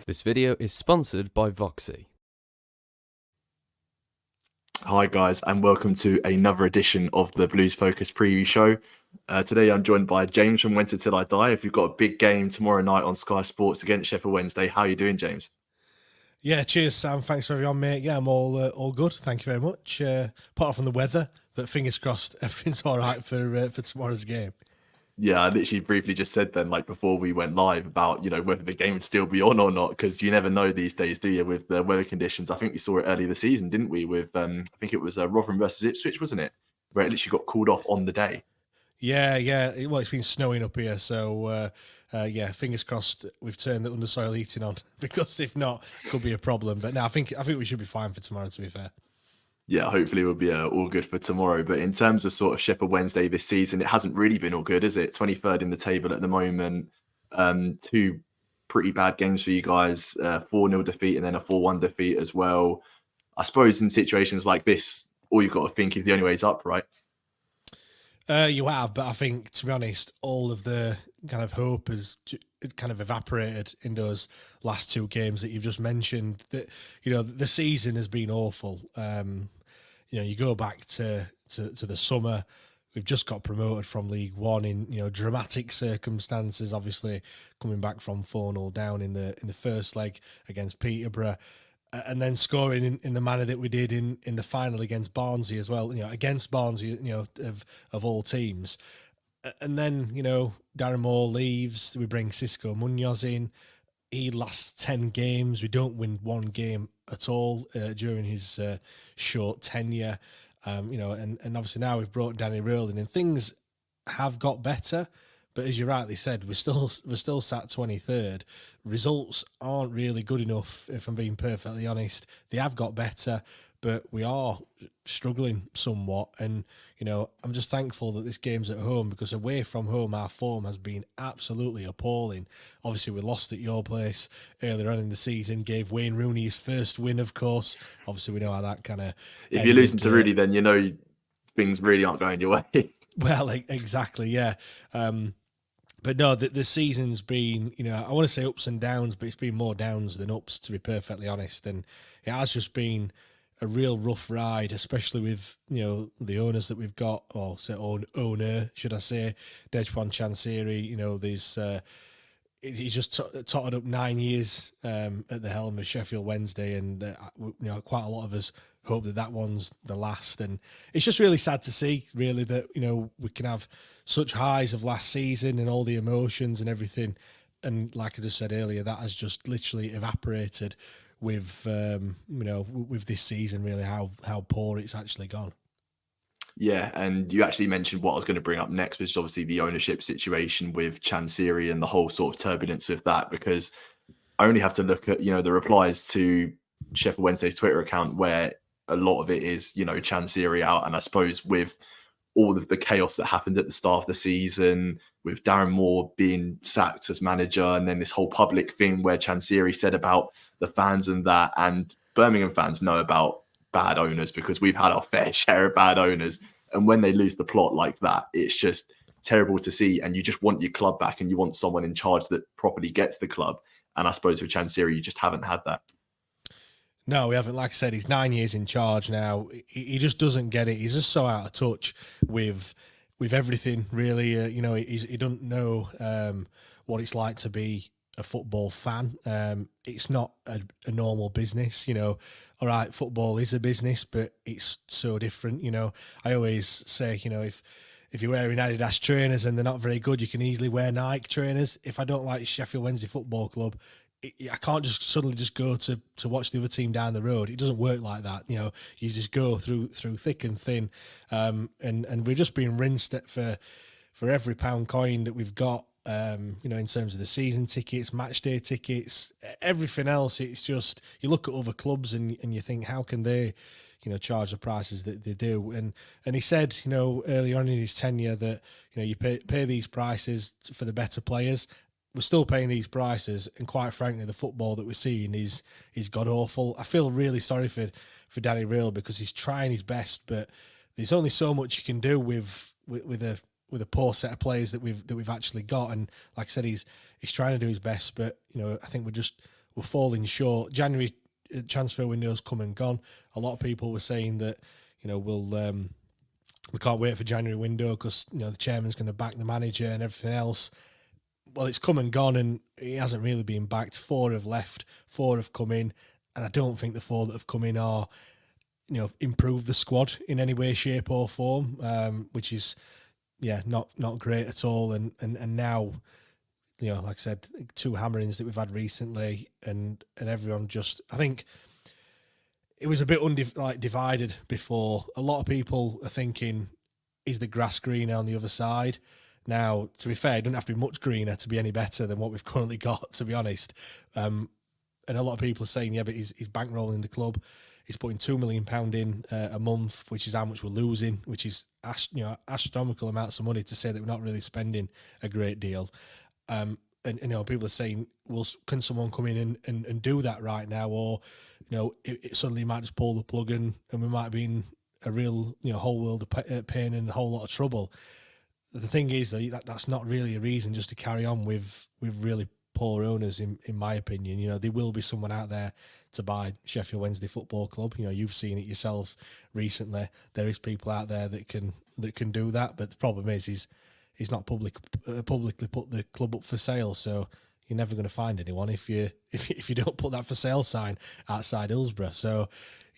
This video is sponsored by Voxy. Hi guys, and welcome to another edition of the Blues Focus preview show. Today I'm joined by James from Wednesday Till I Die. If you've got a big game tomorrow night on Sky Sports against Sheffield Wednesday, how are you doing, James? Yeah, cheers, Sam. Thanks for having me on, mate. Yeah, I'm all good. Thank you very much. Apart from the weather, but fingers crossed, everything's all right for tomorrow's game. Yeah, I literally briefly just said then, like before we went live, about whether the game would still be on or not, because you never know these days, do you? With the weather conditions, I think we saw it earlier this season, didn't we? With I think it was Rotherham versus Ipswich, wasn't it? Where it literally got called off on the day. Yeah. Well, it's been snowing up here, so yeah, fingers crossed we've turned the undersoil heating on because if not, it could be a problem. But no, I think we should be fine for tomorrow. To be fair. Yeah, hopefully we'll be all good for tomorrow. But in terms of sort of Sheffield Wednesday this season, it hasn't really been all good, is it? 23rd in the table at the moment. Two pretty bad games for you guys, 4-0 defeat and then a 4-1 defeat as well. I suppose in situations like this, all you've got to think is the only way is up, right? You have, but I think, to be honest, all of the kind of hope has kind of evaporated in those last two games that you've just mentioned. That the season has been awful. You go back to the summer. We've just got promoted from League One in dramatic circumstances. Obviously, coming back from 4-0 down in the first leg against Peterborough. And then scoring in the manner that we did in the final against Barnsley as well, against Barnsley, of all teams. And then, Darren Moore leaves, we bring Cisco Munoz in. He lasts 10 games. We don't win one game at all during his short tenure. And obviously now we've brought Danny Röhl in and things have got better. But as you rightly said, we're still sat 23rd. Results aren't really good enough, if I'm being perfectly honest. They have got better, but we are struggling somewhat. And, I'm just thankful that this game's at home, because away from home, our form has been absolutely appalling. Obviously, we lost at your place earlier on in the season, gave Wayne Rooney his first win, of course. Obviously, we know how that kind of If you're losing to Rooney, then things really aren't going your way. Well, exactly, yeah. But no, the season's been, I want to say ups and downs, but it's been more downs than ups, to be perfectly honest. And it has just been a real rough ride, especially with, the owners that we've got, or say owner, should I say, Dejphon Chansiri. There's he's just totted up 9 years at the helm of Sheffield Wednesday, and quite a lot of us hope that one's the last. And it's just really sad to see, really, that we can have such highs of last season and all the emotions and everything, and like I just said earlier, that has just literally evaporated with with this season, really, how poor it's actually gone. Yeah, and you actually mentioned what I was going to bring up next, which is obviously the ownership situation with Chansiri and the whole sort of turbulence with that, because I only have to look at, the replies to Sheffield Wednesday's Twitter account, where a lot of it is, Chansiri out. And I suppose with all of the chaos that happened at the start of the season, with Darren Moore being sacked as manager, and then this whole public thing where Chansiri said about the fans and that, and Birmingham fans know about bad owners because we've had our fair share of bad owners. And when they lose the plot like that, it's just terrible to see. And you just want your club back, and you want someone in charge that properly gets the club. And I suppose with Chansiri, you just haven't had that. No, we haven't. Like I said, he's 9 years in charge now. He just doesn't get it. He's just so out of touch with everything, really. He doesn't know what it's like to be a football fan. It's not a normal business. All right, football is a business, but it's so different. I always say, if you're wearing Adidas trainers and they're not very good, you can easily wear Nike trainers. If I don't like Sheffield Wednesday Football Club, I can't just suddenly just go to watch the other team down the road. It doesn't work like that. You just go through thick and thin, and we're just being rinsed for every pound coin that we've got. In terms of the season tickets, match day tickets, everything else. It's just, you look at other clubs and you think, how can they, charge the prices that they do? And he said, early on in his tenure that, you pay these prices for the better players. We're still paying these prices, and quite frankly, the football that we're seeing is god awful. I feel really sorry for Danny Röhl, because he's trying his best, but there's only so much you can do with a poor set of players that we've actually got. And like I said, he's trying to do his best, but I think we're we're falling short. January transfer window's come and gone. A lot of people were saying that, we can't wait for January window because the chairman's going to back the manager and everything else. Well, it's come and gone, and he hasn't really been backed. 4 have left, 4 have come in, and I don't think the 4 that have come in are, improve the squad in any way, shape, or form, which is, not great at all. And now, like I said, 2 hammerings that we've had recently, and everyone just, I think it was a bit divided before. A lot of people are thinking, is the grass greener on the other side? Now, to be fair, it doesn't have to be much greener to be any better than what we've currently got, to be honest. And a lot of people are saying, but he's bankrolling the club. He's putting £2 million in a month, which is how much we're losing, which is astronomical amounts of money to say that we're not really spending a great deal. And people are saying, well, can someone come in and do that right now? Or, it suddenly might just pull the plug and we might be in a real, whole world of pain and a whole lot of trouble. The thing is that's not really a reason just to carry on with really poor owners, in my opinion. There will be someone out there to buy Sheffield Wednesday Football Club. You've seen it yourself recently. There is people out there that can do that, but the problem is he's not publicly put the club up for sale, so you're never going to find anyone if you don't put that for sale sign outside Hillsborough. So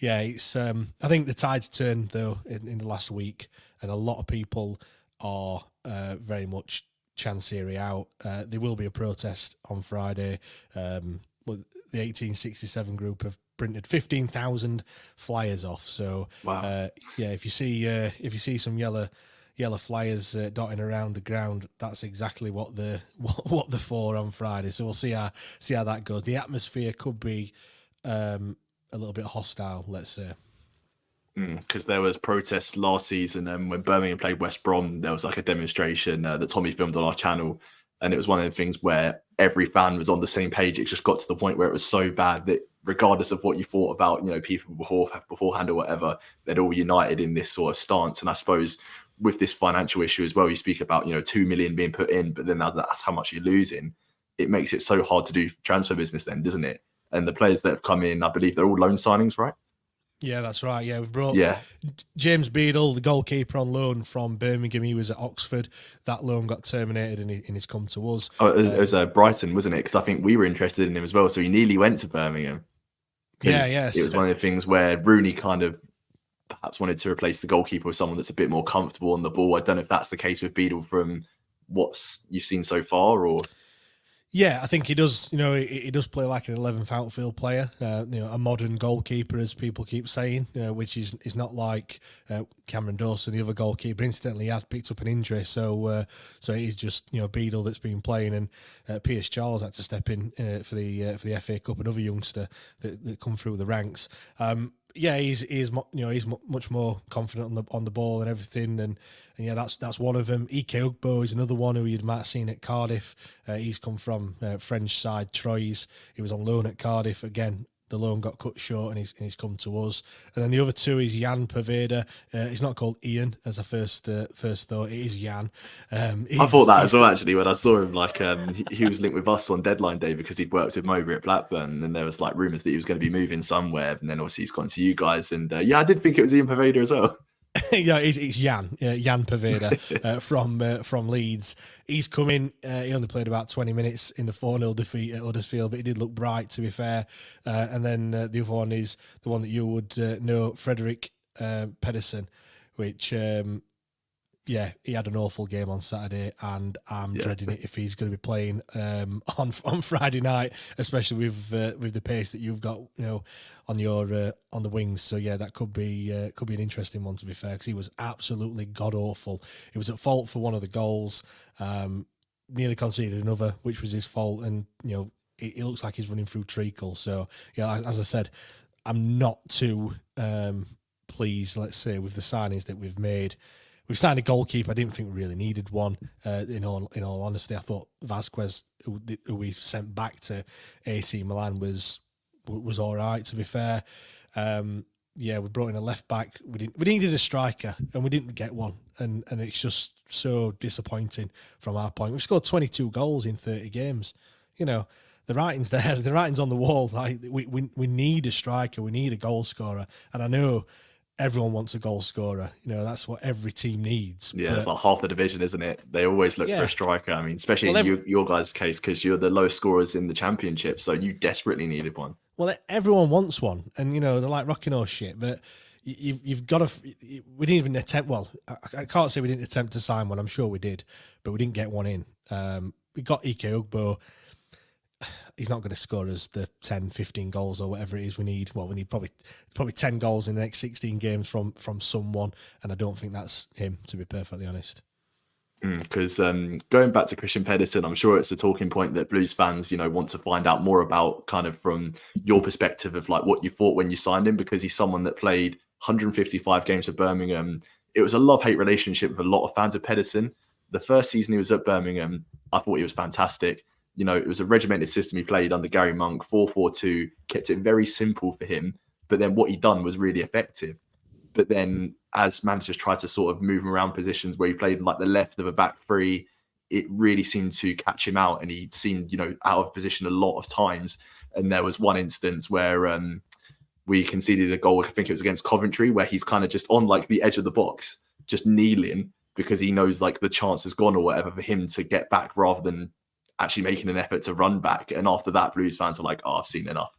it's I think the tide's turned though in the last week, and a lot of people are very much Chancery out. There will be a protest on Friday. The 1867 group have printed 15,000 flyers off. So wow. If you see some yellow flyers dotting around the ground, that's exactly what they're for on Friday. So we'll see how that goes. The atmosphere could be a little bit hostile, let's say. Because there was protests last season, and when Birmingham played West Brom, there was like a demonstration that Tommy filmed on our channel, and it was one of the things where every fan was on the same page. It just got to the point where it was so bad that regardless of what you thought about people beforehand or whatever, they're all united in this sort of stance. And I suppose with this financial issue as well, you speak about 2 million being put in, but then that's how much you're losing. It makes it so hard to do transfer business then, doesn't it? And the players that have come in, I believe they're all loan signings, right? Yeah, that's right. Yeah, we've brought James Beadle, the goalkeeper, on loan from Birmingham. He was at Oxford. That loan got terminated and he's come to us. Oh, it was Brighton, wasn't it? Because I think we were interested in him as well. So he nearly went to Birmingham. Yes. It was one of the things where Rooney kind of perhaps wanted to replace the goalkeeper with someone that's a bit more comfortable on the ball. I don't know if that's the case with Beadle from what you've seen so far, or... Yeah, I think he does. He does play like an 11th outfield player, a modern goalkeeper, as people keep saying, which is not like Cameron Dawson, the other goalkeeper. Incidentally, he has picked up an injury, so it is just Beadle that's been playing, and Pierce Charles had to step in for the FA Cup, another youngster that come through the ranks. He's much more confident on the ball and everything, and that's one of them. Ike Ugbo is another one who you might have seen at Cardiff. He's come from French side Troyes. He was on loan at Cardiff. Again, the loan got cut short, and he's come to us. And then the other two is Jan Paveda. He's not called Ian as I first thought. It is Jan. I thought that as well, actually, when I saw him. He was linked with us on deadline day because he'd worked with Mowbray at Blackburn, and there was rumours that he was going to be moving somewhere, and then obviously he's gone to you guys. And I did think it was Ian Paveda as well. Yeah, it's Jan Paveda from Leeds. He's come in. He only played about 20 minutes in the 4-0 defeat at Huddersfield, but he did look bright, to be fair. And then the other one is the one that you would know, Frederick Pedersen, which he had an awful game on Saturday, and I'm dreading it if he's going to be playing on Friday night, especially with the pace that you've got, on the wings. So that could be an interesting one, to be fair, because he was absolutely god awful. He was at fault for one of the goals, nearly conceded another, which was his fault, and it looks like he's running through treacle. So as I said, I'm not too pleased, let's say, with the signings that we've made. We've signed a goalkeeper. I didn't think we really needed one. In all honesty, I thought Vasquez, who we sent back to AC Milan, was all right, to be fair. We brought in a left back. We needed a striker, and we didn't get one. And it's just so disappointing from our point. We've scored 22 goals in 30 games. the writing's there. The writing's on the wall. Like we need a striker. We need a goal scorer. And I know everyone wants a goal scorer. You know, that's what every team needs. Yeah, but, it's like half the division, isn't it? They always look for a striker. I mean, especially in your guys' case, because you're the low scorers in the championship, so you desperately needed one. Well, everyone wants one, and you know they're like rocking horse shit. But you've got to. We didn't even attempt. Well, I can't say we didn't attempt to sign one. I'm sure we did, but we didn't get one in. We got Ike Ugbo. He's not going to score us the 10, 15 goals or whatever it is we need. Well, we need probably 10 goals in the next 16 games from someone, and I don't think that's him, to be perfectly honest. Because going back to Christian Pedersen, I'm sure it's a talking point that Blues fans, want to find out more about, kind of from your perspective of like what you thought when you signed him, because he's someone that played 155 games for Birmingham. It was a love-hate relationship with a lot of fans of Pedersen. The first season he was at Birmingham, I thought he was fantastic. It was a regimented system he played under Gary Monk, 4-4-2, kept it very simple for him. But then what he'd done was really effective. But then as managers tried to sort of move him around positions where he played like the left of a back three, it really seemed to catch him out. And he seemed, out of position a lot of times. And there was one instance where we conceded a goal, I think it was against Coventry, where he's kind of just on like the edge of the box, just kneeling because he knows like the chance has gone or whatever for him to get back rather than actually making an effort to run back. And after that, Blues fans are like, I've seen enough.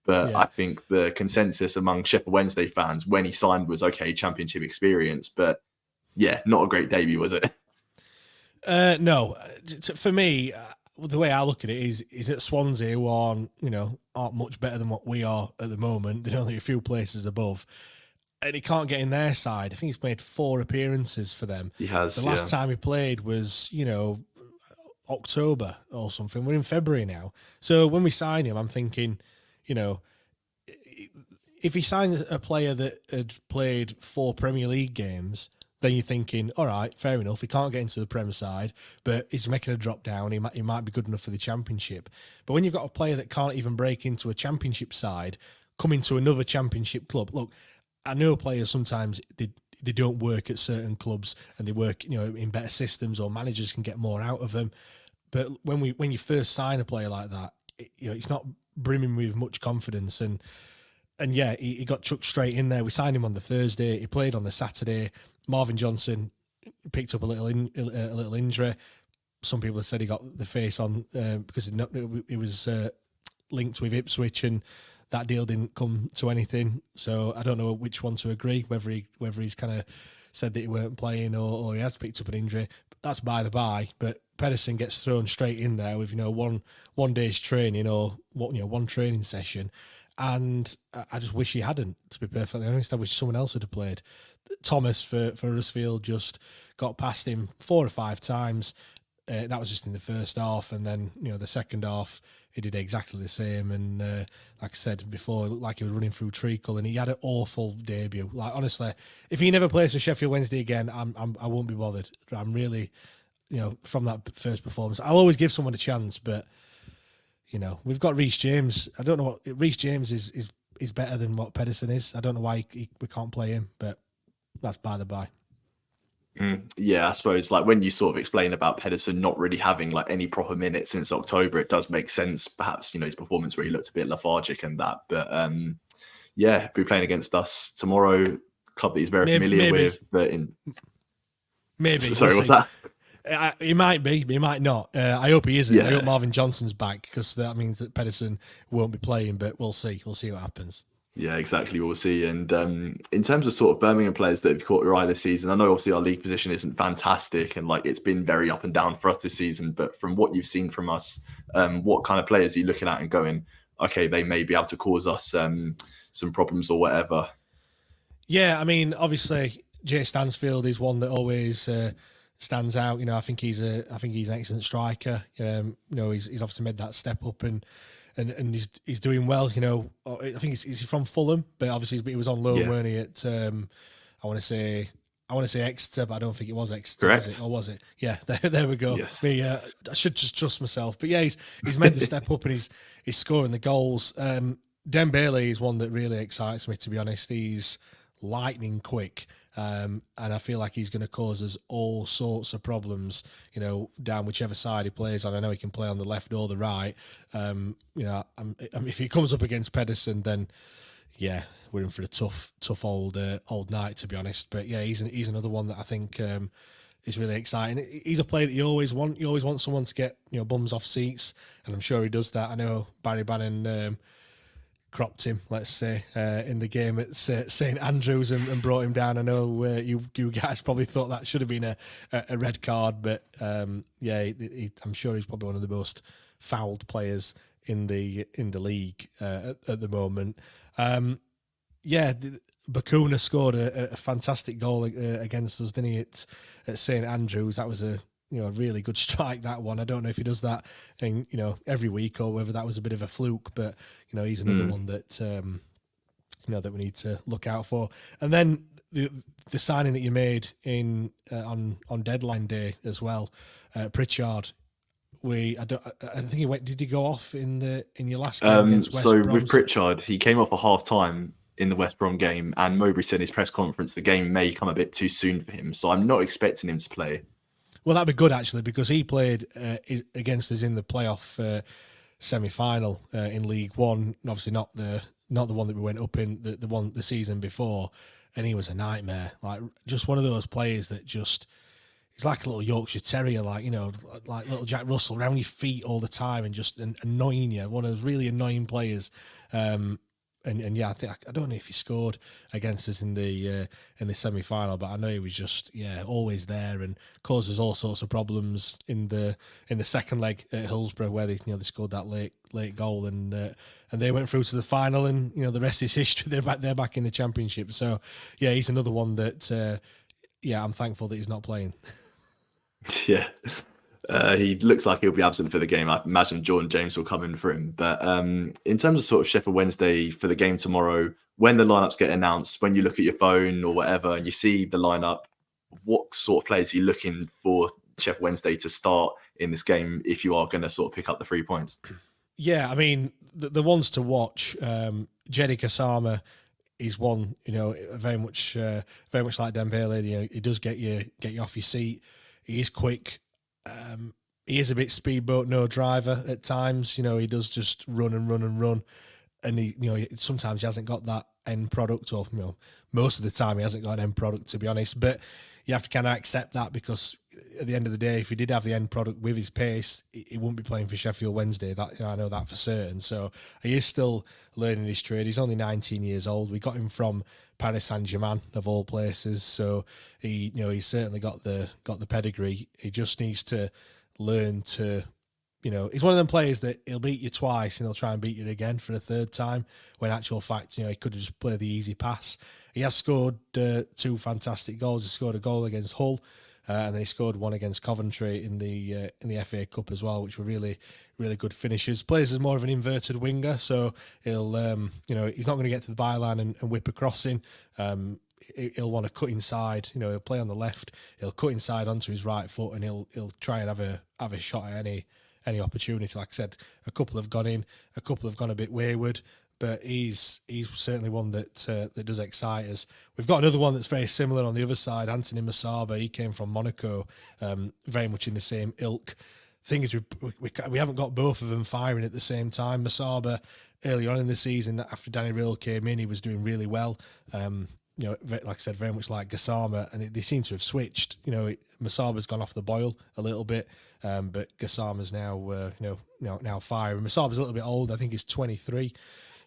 But I think the consensus among Sheffield Wednesday fans when he signed was, okay, championship experience. But yeah, not a great debut, was it? No. For me, the way I look at it is that Swansea, who aren't much better than what we are at the moment. They're only a few places above. And he can't get in their side. I think he's made 4 appearances for them. He has. The last time he played was, October or something. We're in February now. So when we sign him, I'm thinking, if he signs a player that had played 4 Premier League games, then you're thinking, all right, fair enough. He can't get into the Premier side, but he's making a drop down. He might be good enough for the Championship. But when you've got a player that can't even break into a Championship side, coming to another Championship club, look, I know players sometimes they don't work at certain clubs and they work, in better systems, or managers can get more out of them. But when you first sign a player like that, it's not brimming with much confidence. And yeah, he got chucked straight in there. We signed him on the Thursday. He played on the Saturday. Marvin Johnson picked up a little injury. Some people have said he got the face on because it was linked with Ipswich, and that deal didn't come to anything. So I don't know which one to agree, whether he's kind of said that he weren't playing or he has picked up an injury. That's by the by. But Pedersen gets thrown straight in there with one day's training or one training session, and I just wish he hadn't. To be perfectly honest, I wish someone else had played. Thomas for Huddersfield just got past him 4 or 5 times. That was just in the first half, and then the second half he did exactly the same. And like I said before, it looked like he was running through treacle, and he had an awful debut. Like honestly, if he never plays for Sheffield Wednesday again, I won't be bothered. I'm really, from that first performance, I'll always give someone a chance, but we've got Reece James. I don't know what Reece James is better than what Pedersen is. I don't know why we can't play him, but that's by the by. Yeah, I suppose like when you sort of explain about Pedersen not really having like any proper minutes since October, it does make sense. Perhaps his performance where he looked a bit lethargic and that, but yeah, be playing against us tomorrow, club that he's very familiar with. But sorry, what's that? He might be, but he might not. I hope he isn't. Yeah. I hope Marvin Johnson's back, because that means that Pedersen won't be playing. But we'll see. We'll see what happens. Yeah, exactly. We'll see. And in terms of sort of Birmingham players that have caught your eye this season, I know obviously our league position isn't fantastic and like it's been very up and down for us this season. But from what you've seen from us, what kind of players are you looking at and going, okay, they may be able to cause us some problems or whatever? Yeah, I mean, obviously Jay Stansfield is one that always stands out. I think he's an excellent striker. He's obviously made that step up and he's doing well. I think he's from Fulham, but obviously he was on loan, weren't he? At I want to say Exeter, but I don't think it was Exeter. Correct. Was it? Or was it? Yeah, there we go. Yes. I should just trust myself. But yeah, he's made the step up and he's scoring the goals. Dembele is one that really excites me, to be honest. He's lightning quick. And I feel like he's going to cause us all sorts of problems, down whichever side he plays on. I know he can play on the left or the right. If he comes up against Pedersen, then yeah, we're in for a tough old night, to be honest. But yeah, he's another one that I think is really exciting. He's a player that you always want. You always want someone to get bums off seats, and I'm sure he does that. I know Barry Bannon cropped him, let's say, in the game at St Andrews and brought him down. I know you guys probably thought that should have been a red card, but I'm sure he's probably one of the most fouled players in the league at the moment. Bakuna scored a fantastic goal against us, didn't he, at St Andrews? That was a really good strike, that one. I don't know if he does that in, every week or whether that was a bit of a fluke, but he's another one that that we need to look out for. And then the signing that you made in on deadline day as well, Pritchard. I think he went. Did he go off in your last game against West Brom? With Pritchard, he came off a half time in the West Brom game, and Mowbray said in his press conference the game may come a bit too soon for him. So I'm not expecting him to play. Well, that'd be good actually, because he played against us in the playoff semi-final in League One. Obviously, not the one that we went up in, the season before, and he was a nightmare. Like, just one of those players that just. He's like a little Yorkshire Terrier, like little Jack Russell, around your feet all the time and just annoying you. One of those really annoying players. I don't know if he scored against us in the semi-final, but I know he was just always there and causes all sorts of problems in the second leg at Hillsborough, where they scored that late goal and they went through to the final, and the rest is history. They're back in the Championship. So yeah, he's another one that I'm thankful that he's not playing. Yeah. He looks like he'll be absent for the game. I imagine Jordan James will come in for him. But in terms of sort of Sheffield Wednesday for the game tomorrow, when the lineups get announced, when you look at your phone or whatever and you see the lineup, what sort of players are you looking for Sheffield Wednesday to start in this game if you are going to sort of pick up the 3 points? Yeah, I mean, the ones to watch, Jenny Kasama is one, very much like Dembele. He does get you off your seat. He is quick. He is a bit speedboat, no driver at times. He does just run and run and run, and he sometimes he hasn't got that end product, or most of the time he hasn't got an end product, to be honest. But you have to kind of accept that, because at the end of the day, if he did have the end product with his pace, he wouldn't be playing for Sheffield Wednesday. That I know that for certain. So he is still learning his trade. He's only 19 years old. We got him from Paris Saint-Germain, of all places. So he's certainly got the pedigree. He just needs to learn to. He's one of them players that he'll beat you twice and he'll try and beat you again for a third time, when in actual fact, he could have just played the easy pass. He has scored 2 fantastic goals. He scored a goal against Hull, and then he scored one against Coventry in the FA Cup as well, which were really, really good finishes. Plays as more of an inverted winger, so he'll, he's not going to get to the byline and whip a crossing. He'll want to cut inside. He'll play on the left. He'll cut inside onto his right foot, and he'll try and have a shot at any opportunity. Like I said, a couple have gone in, a couple have gone a bit wayward, but he's certainly one that does excite us. We've got another one that's very similar on the other side, Anthony Masaba. He came from Monaco, very much in the same ilk. Thing is, we haven't got both of them firing at the same time. Masaba, early on in the season, after Danny Rill came in, he was doing really well. Like I said, very much like Gassama, and they seem to have switched. Masaba's gone off the boil a little bit, but Gassama's now firing. Masaba's a little bit old. I think he's 23.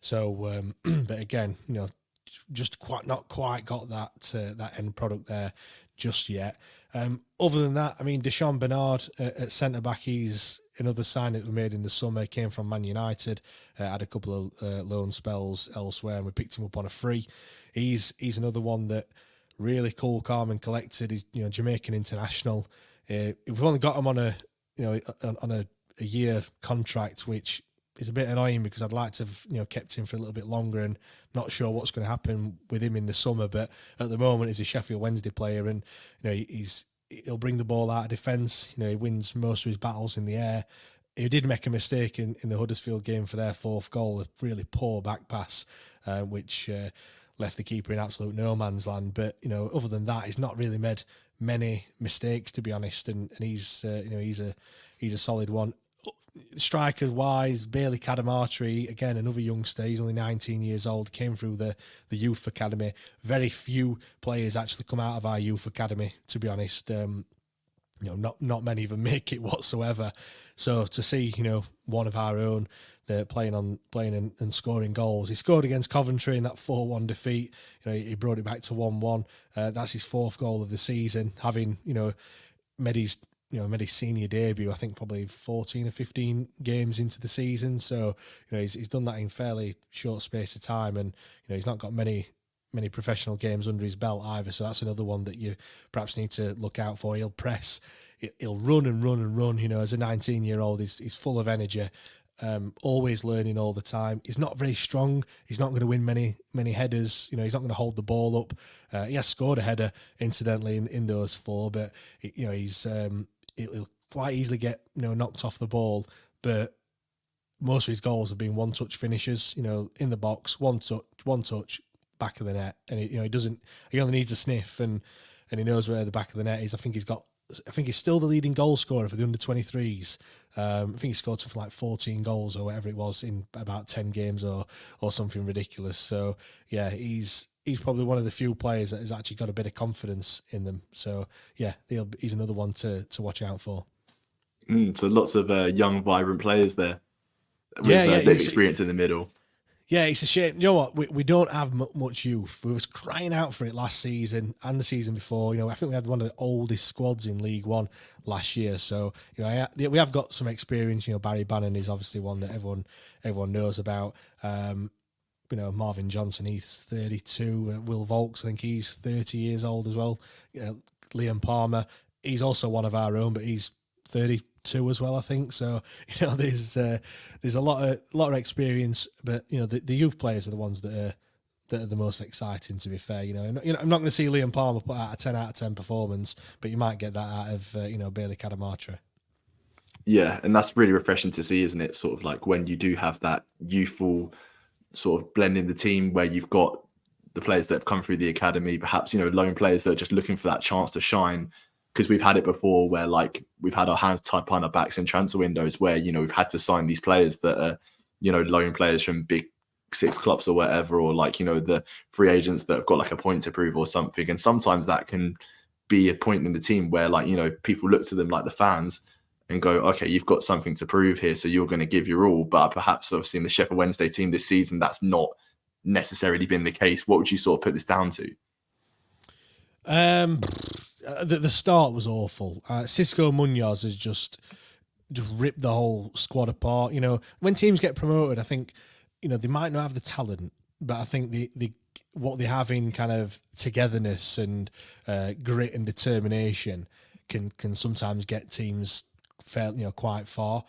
So, but again, just not quite got that end product there just yet. Other than that, I mean, Deshaun Bernard at centre back, he's another sign that we made in the summer. Came from Man United, had a couple of loan spells elsewhere, and we picked him up on a free. He's another one that really cool, calm, and collected. He's Jamaican international. We've only got him on a year contract, which is a bit annoying, because I'd like to have kept him for a little bit longer, and not sure what's going to happen with him in the summer. But at the moment, he's a Sheffield Wednesday player, and he'll bring the ball out of defence. He wins most of his battles in the air. He did make a mistake in the Huddersfield game for their 4th goal, a really poor back pass, which left the keeper in absolute no man's land. But other than that, he's not really made many mistakes, to be honest. And he's he's a solid one. Strikers wise, Bailey Cadamartri, again, another youngster. He's only 19 years old, came through the youth academy. Very few players actually come out of our youth academy, to be honest. Not many of them make it whatsoever. So to see, one of our own playing and scoring goals. He scored against Coventry in that 4-1 defeat. He brought it back to 1-1. That's his 4th goal of the season, having, made his senior debut, I think probably 14 or 15 games into the season. So, he's done that in fairly short space of time, and, he's not got many professional games under his belt either. So that's another one that you perhaps need to look out for. He'll press, he'll run and run and run. As a 19-year-old, he's full of energy, always learning all the time. He's not very strong. He's not going to win many headers. He's not going to hold the ball up. He has scored a header, incidentally, in those 4, but he'll quite easily get knocked off the ball. But most of his goals have been one-touch finishes. In the box, one touch, back of the net, and he only needs a sniff, and he knows where the back of the net is. I think he's still the leading goal scorer for the under-23s. I think he scored something like 14 goals or whatever it was in about 10 games or something ridiculous. So yeah, he's probably one of the few players that has actually got a bit of confidence in them. So yeah, he's another one to watch out for. So lots of young, vibrant players there with the experience in the middle. Yeah, it's a shame. You know what? We don't have much youth. We was crying out for it last season and the season before. I think we had one of the oldest squads in League One last year. So we have got some experience. Barry Bannon is obviously one that everyone knows about. Marvin Johnson, he's 32. Will Volks, I think he's 30 years old as well. Liam Palmer, he's also one of our own, but he's 32 as well, I think. So there's a lot of experience, but the youth players are the ones that are the most exciting, to be fair. I'm not going to see Liam Palmer put out a 10 out of 10 performance, but you might get that out of Bailey Cadamartri. Yeah, and that's really refreshing to see, isn't it? Sort of like when you do have that youthful sort of blend in the team, where you've got the players that have come through the academy, perhaps lone players that are just looking for that chance to shine. Because we've had it before where we've had our hands tied behind our backs in transfer windows where, we've had to sign these players that are, lone players from big 6 clubs or whatever, or the free agents that have got a point to prove or something. And sometimes that can be a point in the team where people look to them, like the fans, and go, okay, you've got something to prove here, so you're going to give your all. But perhaps obviously in the Sheffield Wednesday team this season, that's not necessarily been the case. What would you sort of put this down to? The start was awful. Cisco Munoz has just ripped the whole squad apart. When teams get promoted, I think they might not have the talent, but I think the what they have in kind of togetherness and grit and determination can sometimes get teams quite far.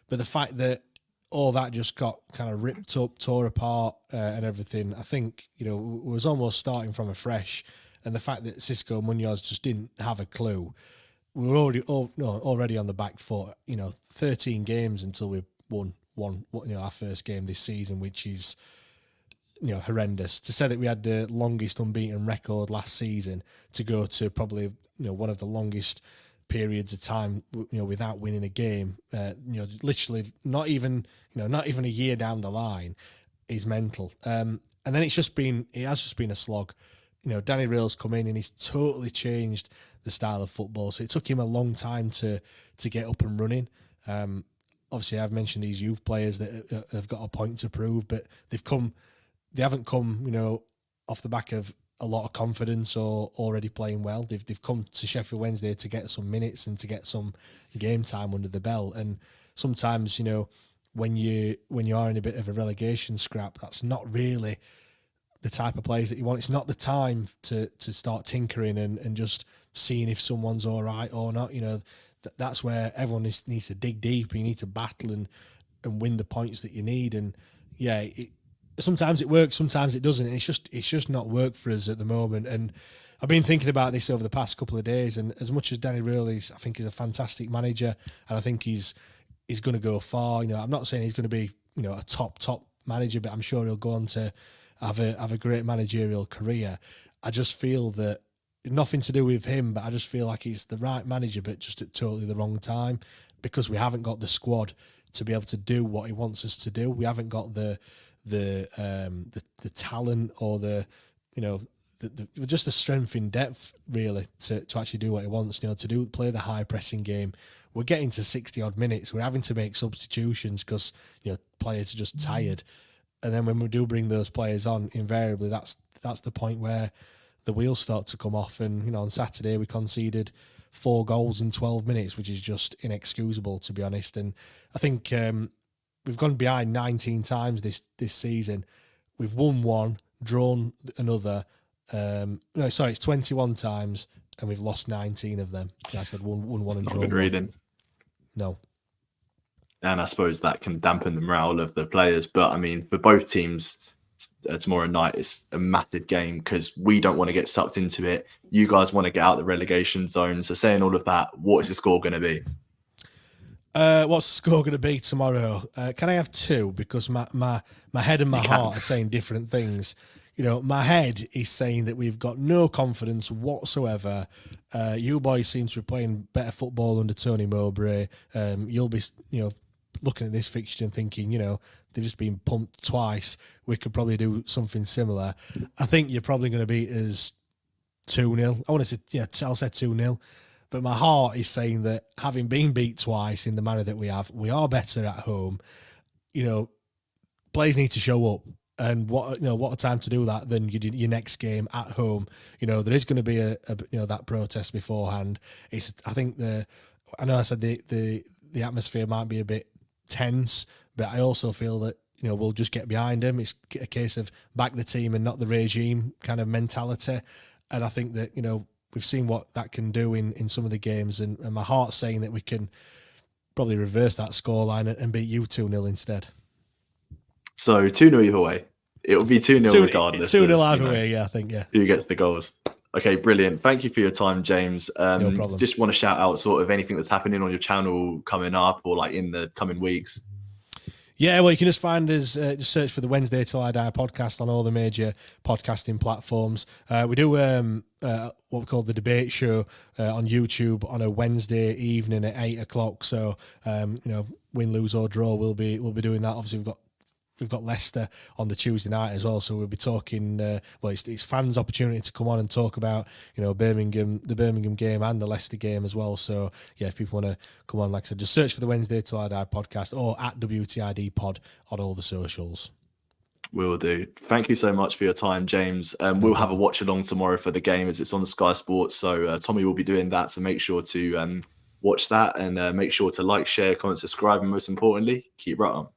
But the fact that all that just got kind of ripped up, tore apart, and everything, I think was almost starting from afresh. And the fact that Cisco Munoz just didn't have a clue, we were already on the back foot. 13 games until we won our first game this season, which is horrendous. To say that we had the longest unbeaten record last season, to go to probably one of the longest periods of time without winning a game, literally not even a year down the line, is mental. And then it has just been a slog. Danny Rail's come in and he's totally changed the style of football. So it took him a long time to get up and running. Obviously, I've mentioned these youth players that have got a point to prove, but they haven't come, off the back of a lot of confidence or already playing well. They've come to Sheffield Wednesday to get some minutes and to get some game time under the belt. And sometimes, when you are in a bit of a relegation scrap, that's not really the type of players that you want. It's not the time to start tinkering and just seeing if someone's all right or not. That's where everyone needs to dig deep. You need to battle and win the points that you need. And yeah, sometimes it works, sometimes it doesn't. It's just not worked for us at the moment. And I've been thinking about this over the past couple of days. And as much as Danny Rail I think he's a fantastic manager, and I think he's going to go far. I'm not saying he's going to be a top manager, but I'm sure he'll go on to have a great managerial career. I just feel that nothing to do with him, but I just feel like he's the right manager, but just at totally the wrong time, because we haven't got the squad to be able to do what he wants us to do. We haven't got the talent or the just the strength in depth really to actually do what he wants. To play the high pressing game. We're getting to 60 odd minutes. We're having to make substitutions because players are just tired. And then when we do bring those players on, invariably that's the point where the wheels start to come off. And on Saturday we conceded 4 goals in 12 minutes, which is just inexcusable, to be honest. And I think we've gone behind 19 times this season. We've won 1, drawn another. It's 21 times, and we've lost 19 of them. Like I said, won 1 and drawn 1. Good reading. No. And I suppose that can dampen the morale of the players. But I mean, for both teams, tomorrow night it's a massive game because we don't want to get sucked into it. You guys want to get out the relegation zone. So saying all of that, what is the score going to be? What's the score going to be tomorrow? Can I have 2? Because my head and my heart are saying different things. My head is saying that we've got no confidence whatsoever. You boys seem to be playing better football under Tony Mowbray. You'll be, looking at this fixture and thinking, they've just been pumped twice. We could probably do something similar. I think you're probably going to beat us 2-0. I want to say, I'll say 2-0. But my heart is saying that having been beat twice in the manner that we have, we are better at home. Players need to show up. And what a time to do that than your next game at home. There is going to be a that protest beforehand. I know I said the atmosphere might be a bit tense, but I also feel that we'll just get behind them. It's a case of back the team and not the regime kind of mentality. And I think that we've seen what that can do in some of the games, and my heart's saying that we can probably reverse that scoreline and beat you 2-0 instead. So 2-0 either way. It will be 2-0 regardless. 2-0 either way, yeah, I think, yeah. Who gets the goals. Okay, brilliant. Thank you for your time, James. No problem. Just want to shout out sort of anything that's happening on your channel coming up or like in the coming weeks. Yeah, well, you can just find us, just search for the Wednesday Till I Die podcast on all the major podcasting platforms. We do what we call the debate show on YouTube on a Wednesday evening at 8 o'clock. So, win, lose or draw, we'll be doing that. Obviously, we've got Leicester on the Tuesday night as well, so we'll be talking. It's fans' opportunity to come on and talk about the Birmingham game and the Leicester game as well. So yeah, if people want to come on, like I said, just search for the Wednesday Till I Die podcast or at WTID Pod on all the socials. Will do. Thank you so much for your time, James. We'll have a watch along tomorrow for the game as it's on the Sky Sports. So Tommy will be doing that. So make sure to watch that and make sure to like, share, comment, subscribe, and most importantly, keep right on.